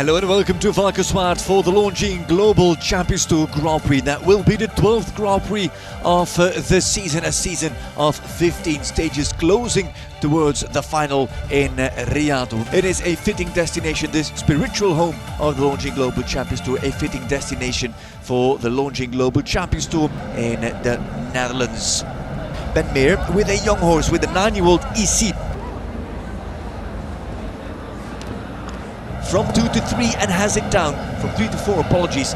Hello and welcome to Valkenswaard for the Longines Global Champions Tour Grand Prix. That will be the 12th Grand Prix of the season, a season of 15 stages closing towards the final in Riyadh. It is a fitting destination, this spiritual home of the Longines Global Champions Tour, a fitting destination for the Longines Global Champions Tour in the Netherlands. Ben Meer with a young horse, with a 9-year-old Ici. From 2 to 3 and has it down. From 3 to 4, apologies.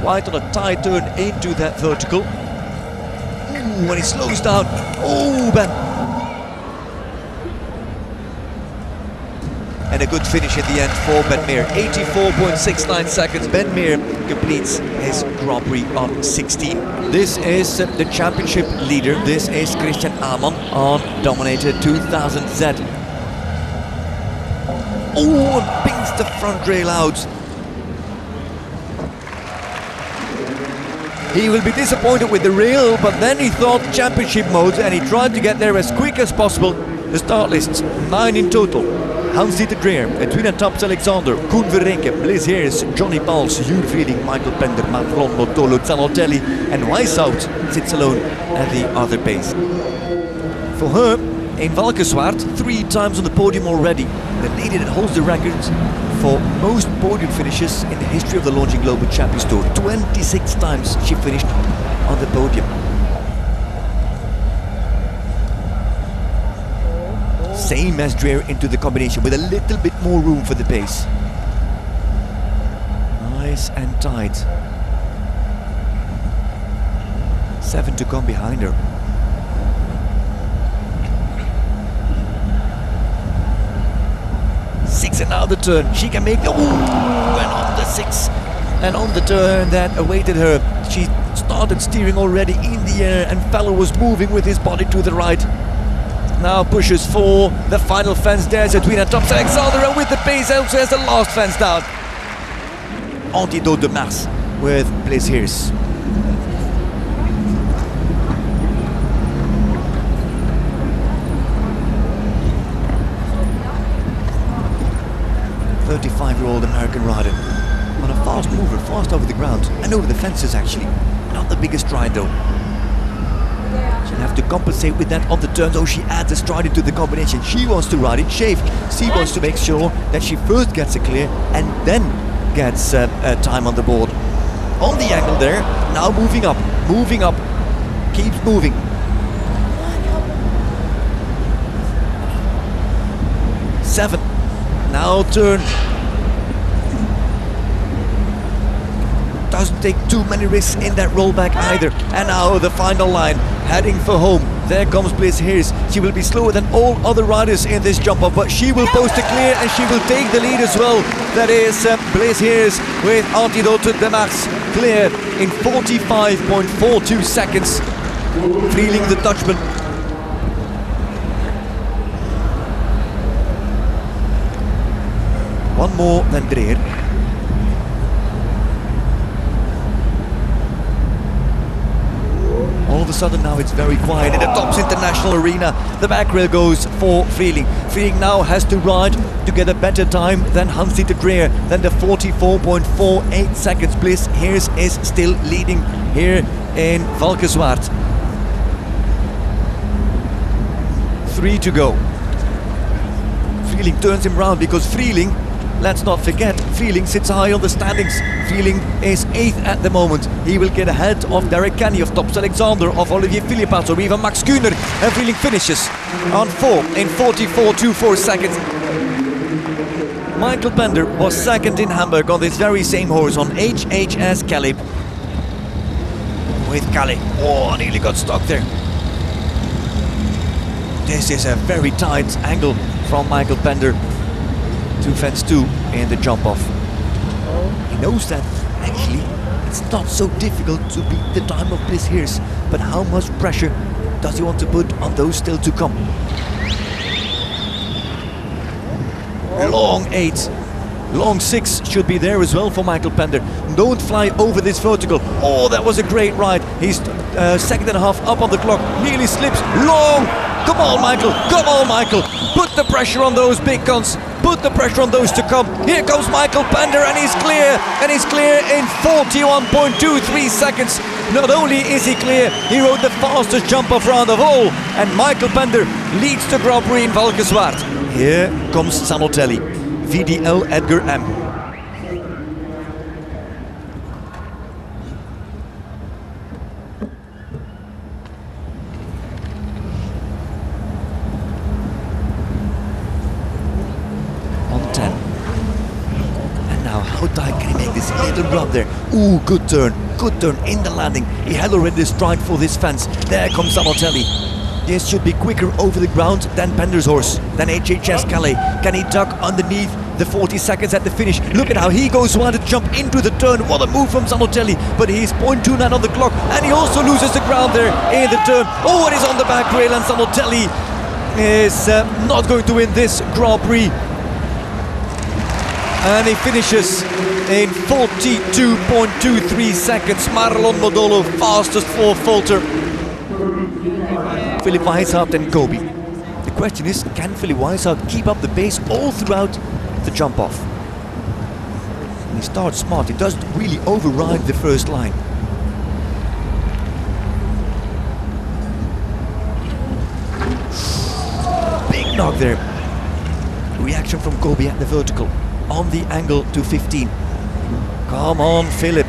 Quite on a tight turn into that vertical. Ooh, when he slows down. Oh, Ben. And a good finish in the end for Ben Meer. 84.69 seconds. Ben Meer completes his Grand Prix on 16. This is the championship leader. This is Christian Amann on Dominator 2000Z. Oh, and pings the front rail out. He will be disappointed with the rail, but then he thought championship mode and he tried to get there as quick as possible. The start lists, 9 in total. Hans-Dieter Dreyer, Edwina Taps-Alexander, Koen Verrenke, Bliss Heers, Johnny Bals, Jur Vriending, Michael Pender, Macron, Motolo, Zanotelli and Weishout sits alone at the other base. For her, in Valkenswaard, 3 times on the podium already. The lady that holds the record for most podium finishes in the history of the Longines Global Champions Tour. 26 times she finished on the podium. Same as Dreyer into the combination, with a little bit more room for the pace. Nice and tight. 7 to come behind her. 6 and now the turn. She can make the and on the 6 and on the turn that awaited her. She started steering already in the air and Feller was moving with his body to the right. Now pushes for the final fence. There's Edwina Taps-Alexander, and with the pace also has the last fence down. Antidote de Mars with Bliss Heers. Five-year-old American rider on a fast mover, fast over the ground and over the fences actually. Not the biggest stride though. She'll have to compensate with that on the turns. Oh, she adds a stride into the combination. She wants to ride it safe. She wants to make sure that she first gets a clear and then gets time on the board. On the angle there, now moving up, keeps moving. Seven. Now turn. Doesn't take too many risks in that rollback either. And now the final line, heading for home. There comes Bliss Heers. She will be slower than all other riders in this jump off, but she will post a clear and she will take the lead as well. That is Bliss Heers with Antidote de Mars clear in 45.42 seconds. Feeling the Dutchman. One more than Dreyer. All of a sudden now it's very quiet in the Tops International Arena. The back rail goes for Vriending. Vriending now has to ride to get a better time than Hans-Dieter Dreyer, than the 44.48 seconds. Bliss Heers is still leading here in Valkenswaard. 3 to go. Vriending turns him round because Vriending, let's not forget, Vriending sits high on the standings. Vriending is 8th at the moment. He will get ahead of Derek Kenny, of Taps-Alexander, of Olivier Philippas, or even Max Kuhner. And Vriending finishes on 4 in 44.24 seconds. Michael Pender was 2nd in Hamburg on this very same horse, on HHS Calais. With Calais. Oh, nearly got stuck there. This is a very tight angle from Michael Pender to fence 2 in the jump off. He knows that actually it's not so difficult to beat the time of Bliss Heers, but how much pressure does he want to put on those still to come? Long 8, long 6 should be there as well for Michael Pender. Don't fly over this vertical. Oh, that was a great ride. He's 2.5 seconds up on the clock, nearly slips. Long. Come on, Michael. Come on, Michael. Put the pressure on those big guns. put the pressure on those to come. Here comes Michael Pender, and he's clear, in 41.23 seconds. Not only is he clear, he rode the fastest jump-off round of all, and Michael Pender leads the Grand Prix in Valkenswaard. Here comes Sanotelli, VDL Edgar M. On 10. And now how tight can he make this little run there? Ooh, good turn in the landing. He had already the stride for this fence. There comes Sanotelli. This should be quicker over the ground than Pender's horse, than HHS Calais. Can he duck underneath the 40 seconds at the finish? Look at how he goes one to jump into the turn. What a move from Sanotelli, but he's 0.29 on the clock, and he also loses the ground there in the turn. Oh, it is on the back rail, and Sanotelli is not going to win this Grand Prix. And he finishes in 42.23 seconds. Marlon Modolo, fastest four-faulter. Philip Weishaupt and Kobe. The question is, can Philip Weishaupt keep up the pace all throughout the jump-off? He starts smart, he doesn't really override the first line. Big knock there. Reaction from Kobe at the vertical, on the angle to 15. Come on, Philip.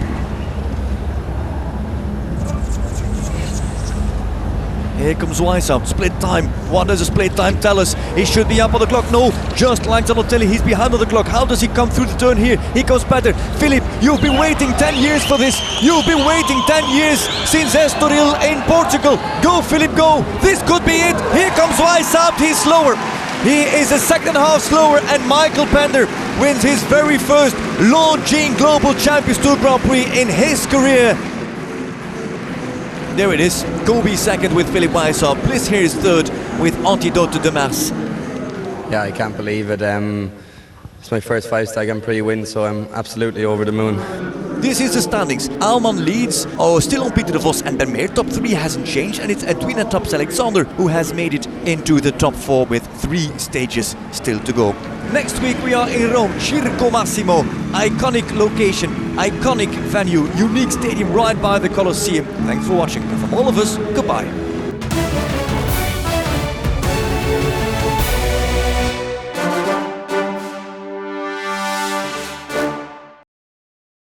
Here comes Weishaupt, split time. What does the split time tell us? He should be up on the clock. No, just like Sanotelli, he's behind on the clock. How does he come through the turn here? He comes better. Philip, you've been waiting 10 years for this. You've been waiting 10 years since Estoril in Portugal. Go, Philip, go. This could be it. Here comes Weishaupt, he's slower. He is a second half slower, and Michael Pender wins his very first Longines Global Champions Tour Grand Prix in his career. There it is, Kobe second with Philip Weishaupt. Bliss here is third with Antidote de Mars. Yeah, I can't believe it. It's my first 5-star Grand Prix win, so I'm absolutely over the moon. This is the standings. Alman leads, still on Peter de Vos and Ben Meer. Top 3 hasn't changed, and it's Edwin and Tops Alexander who has made it into the top 4 with 3 stages still to go. Next week we are in Rome, Circo Massimo. Iconic location, iconic venue, unique stadium right by the Colosseum. Thanks for watching, and from all of us, goodbye.